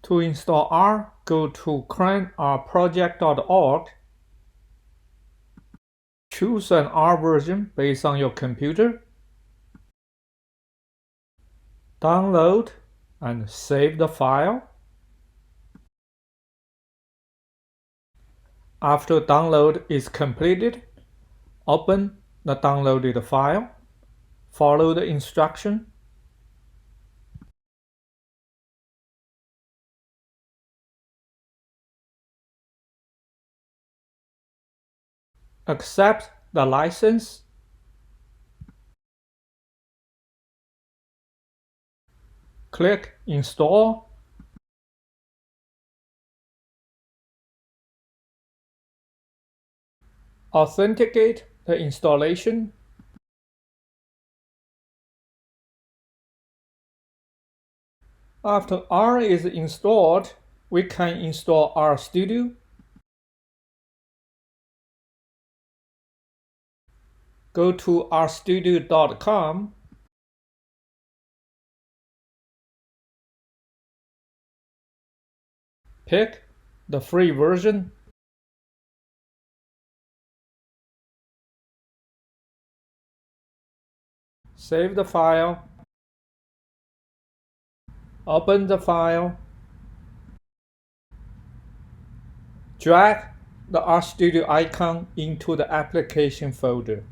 To install R, go to CRANRproject.org. Choose an R version based on your computer. Download and save the file. After download is completed, open the downloaded file. Follow the instruction. Accept the license. Click Install. Authenticate the installation. After R is installed, we can install RStudio. Go to rstudio.com. Pick the free version. Save the file. Open the file. Drag the RStudio icon into the application folder.